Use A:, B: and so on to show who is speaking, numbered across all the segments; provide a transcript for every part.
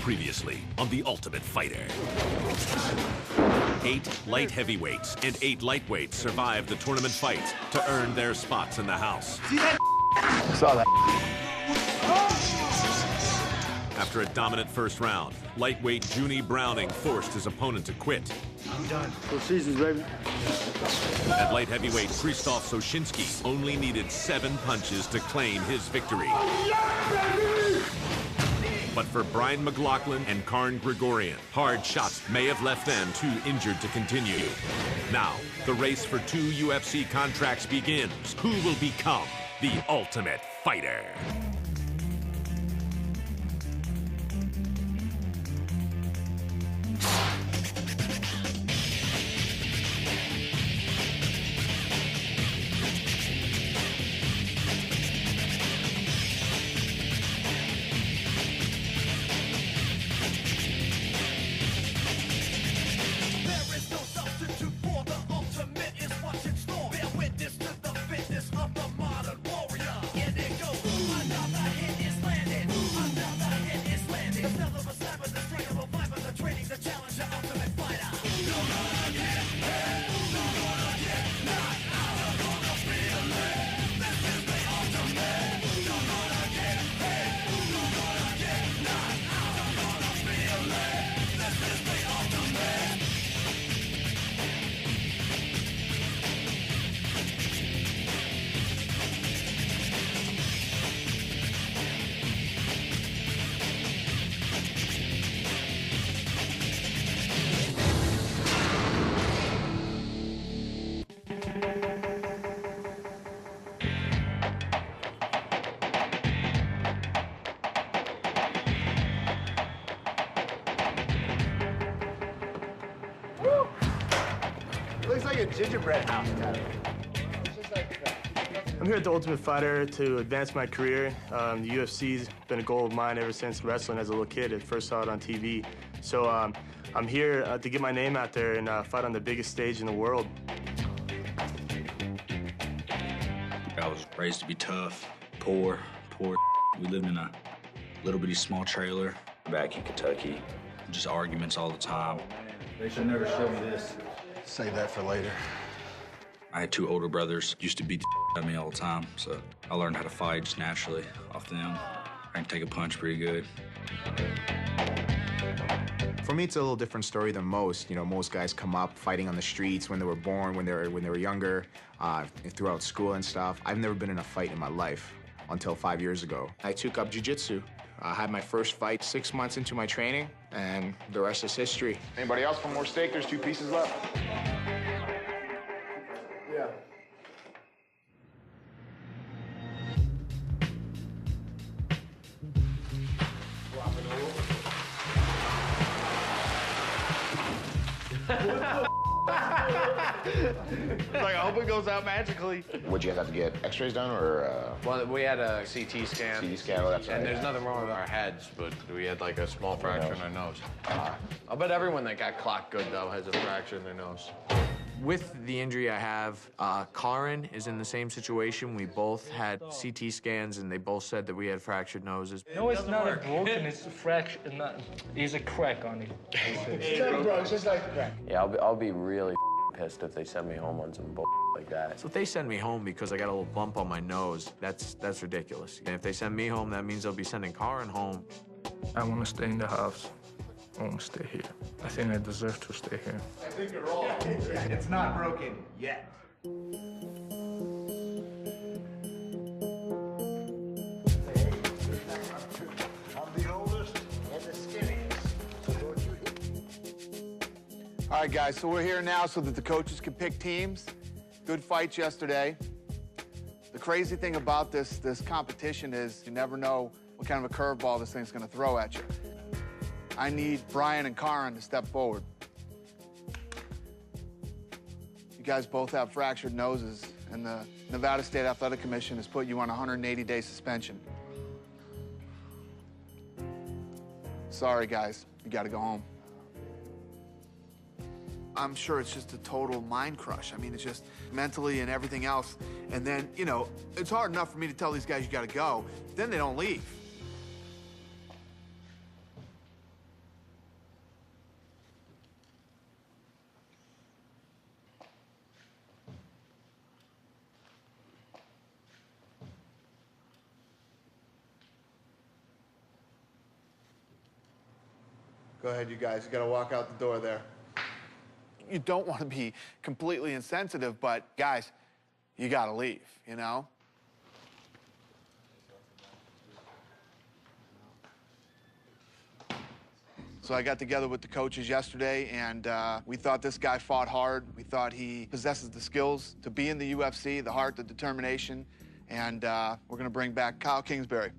A: Previously on The Ultimate Fighter. 8 light heavyweights and 8 lightweights survived the tournament fight to earn their spots in the house.
B: See that? I saw that.
A: After a dominant first round, lightweight Junie Browning forced his opponent to quit.
B: I'm done. Full seasons, baby.
A: And light heavyweight Krzysztof Soshinsky only needed 7 punches to claim his victory. But for Brian McLaughlin and Karn Grigorian, hard shots may have left them too injured to continue. Now, the race for 2 UFC contracts begins. Who will become the Ultimate Fighter?
B: Looks like a gingerbread house, Tyler. I'm here at the Ultimate Fighter to advance my career. The UFC's been a goal of mine ever since wrestling as a little kid. I first saw it on TV. So I'm here to get my name out there and fight on the biggest stage in the world.
C: I was raised to be tough, poor. We lived in a little bitty small trailer back in Kentucky. Just arguments all the time.
D: They should never show me this.
B: Save that for later.
C: I had 2 older brothers, used to beat the out of me all the time, so I learned how to fight just naturally off them. I can take a punch pretty good.
E: For me, it's a little different story than most. You know, most guys come up fighting on the streets when they were born, when they were younger, throughout school and stuff. I've never been in a fight in my life until 5 years ago. I took up Jiu-Jitsu. I had my first fight 6 months into my training, and the rest is history.
F: Anybody else want more steak? There's 2 pieces left.
B: Yeah.
G: Like, I hope it goes out magically.
F: Would you guys have to get x-rays done, or
G: Well, we had a CT scan.
F: CT scan? Oh, that's right.
G: And there's nothing wrong with our heads, but we had like a small fracture in our nose. I'll bet everyone that got clocked good, though, has a fracture in their nose. With the injury I have, Karin is in the same situation. We both had CT scans, and they both said that we had fractured noses.
H: No, it's not a broken, it's a fracture. It's a crack on it.
B: It's just like a crack.
I: Yeah, I'll be really pissed if they send me home on some bull like that.
G: So if they send me home because I got a little bump on my nose, that's ridiculous. And if they send me home, that means they'll be sending Karin home.
H: I want to stay in the house. I want to stay here. I think I deserve to stay here.
B: I think you're wrong.
D: It's not broken yet.
F: All right, guys, so we're here now so that the coaches can pick teams. Good fights yesterday. The crazy thing about this competition is you never know what kind of a curveball this thing's gonna throw at you. I need Brian and Karin to step forward. You guys both have fractured noses, and the Nevada State Athletic Commission has put you on a 180-day suspension. Sorry, guys, you gotta go home. I'm sure it's just a total mind crush. I mean, it's just mentally and everything else. And then, you know, it's hard enough for me to tell these guys you gotta go. Then they don't leave. Go ahead, you guys. You got to walk out the door there. You don't want to be completely insensitive, but guys, you got to leave, you know? So I got together with the coaches yesterday, and we thought this guy fought hard. We thought he possesses the skills to be in the UFC, the heart, the determination, and we're going to bring back Kyle Kingsbury.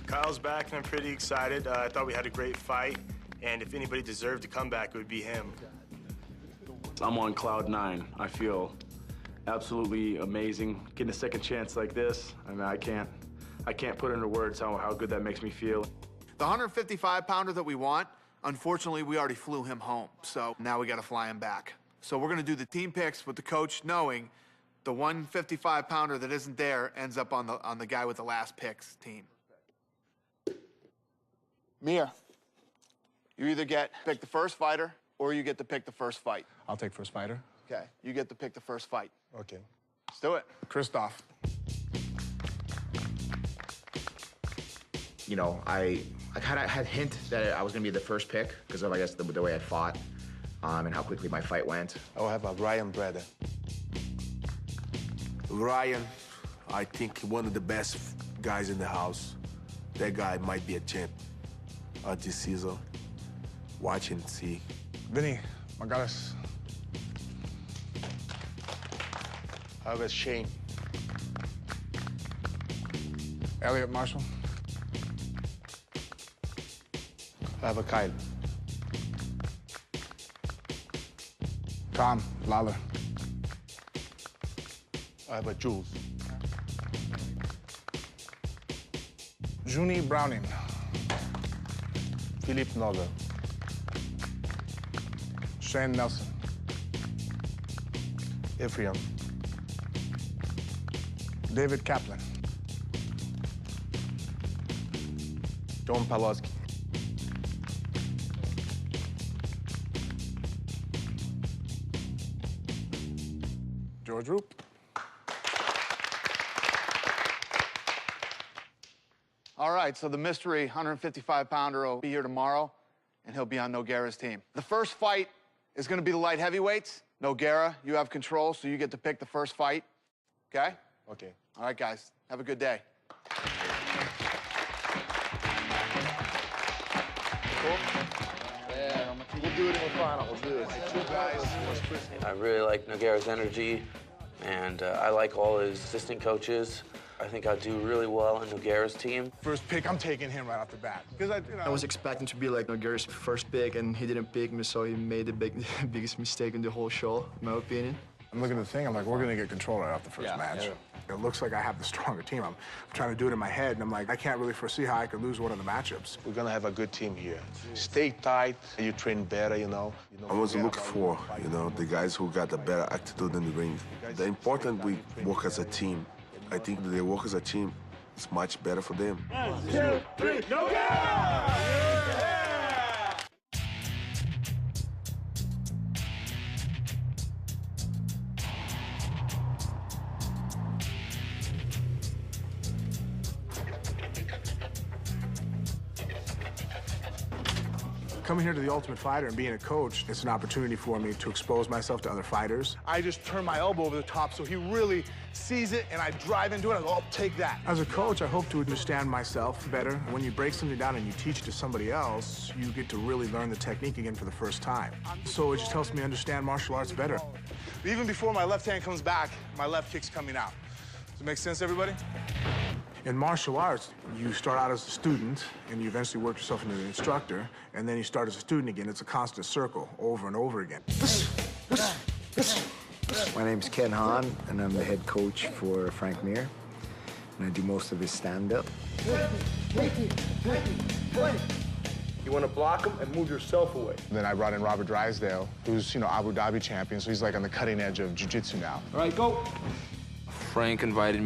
B: Kyle's back, and I'm pretty excited. I thought we had a great fight, and if anybody deserved to come back, it would be him.
J: I'm on cloud 9. I feel absolutely amazing. Getting a second chance like this, I mean, I can't put into words how good that makes me feel.
F: The 155-pounder that we want, unfortunately, we already flew him home, so now we got to fly him back. So we're going to do the team picks with the coach knowing the 155-pounder that isn't there ends up on the guy with the last picks team. Mir, you either get to pick the first fighter or you get to pick the first fight.
K: I'll take first fighter.
F: Okay, you get to pick the first fight.
K: Okay.
F: Let's do it.
K: Christoph.
E: You know, I kind of had hint that I was going to be the first pick because of, I guess, the way I fought and how quickly my fight went.
L: I will have a Ryan Breda. Ryan, I think one of the best guys in the house. That guy might be a champ this season. Watch and see.
K: Vinny, Margalis.
L: I have a Shane.
K: Elliot Marshall.
L: I have a Kyle.
K: Tom Lawler.
L: I have a Jules.
K: Junie Browning.
L: Philip Nogueira.
K: Shane Nelson.
L: Ephraim.
K: David Kaplan.
L: John Pawlowski.
K: George Roop.
F: All right, so the mystery 155-pounder will be here tomorrow, and he'll be on Nogueira's team. The first fight is going to be the light heavyweights. Nogueira, you have control, so you get to pick the first fight. Okay?
L: Okay.
F: All right, guys. Have a good day. Cool?
L: Yeah, we'll do it in the final. We'll do it. Two guys.
I: I really like Nogueira's energy, and I like all his assistant coaches. I think I'll do really well in Nogueira's team.
K: First pick, I'm taking him right off the bat. Because
M: I was expecting to be like Nogueira's first pick, and he didn't pick me, so he made the biggest mistake in the whole show, in my opinion.
K: I'm looking at the thing, I'm like, we're gonna get control right off the first match. Yeah. It looks like I have the stronger team. I'm trying to do it in my head, and I'm like, I can't really foresee how I could lose one of the matchups.
L: We're gonna have a good team here. Stay tight, you train better, you know. I was looking for, the guys who got a better attitude in the ring. The important we work as a team. I think that they work as a team. It's much better for them. 1, 2, 3, Nogueira!
K: Coming here to the Ultimate Fighter and being a coach, it's an opportunity for me to expose myself to other fighters. I just turn my elbow over the top so he really sees it, and I drive into it, and I go, oh, take that. As a coach, I hope to understand myself better. When you break something down and you teach it to somebody else, you get to really learn the technique again for the first time. So it just helps me understand martial arts better. Even before my left hand comes back, my left kick's coming out. Does it make sense, everybody? In martial arts, you start out as a student, and you eventually work yourself into an instructor, and then you start as a student again. It's a constant circle, over and over again.
N: My name's Ken Hahn, and I'm the head coach for Frank Mir, and I do most of his stand-up.
K: You want to block him and move yourself away. Then I brought in Robert Drysdale, who's, Abu Dhabi champion, so he's like on the cutting edge of jiu-jitsu now.
O: All right, go. Frank invited me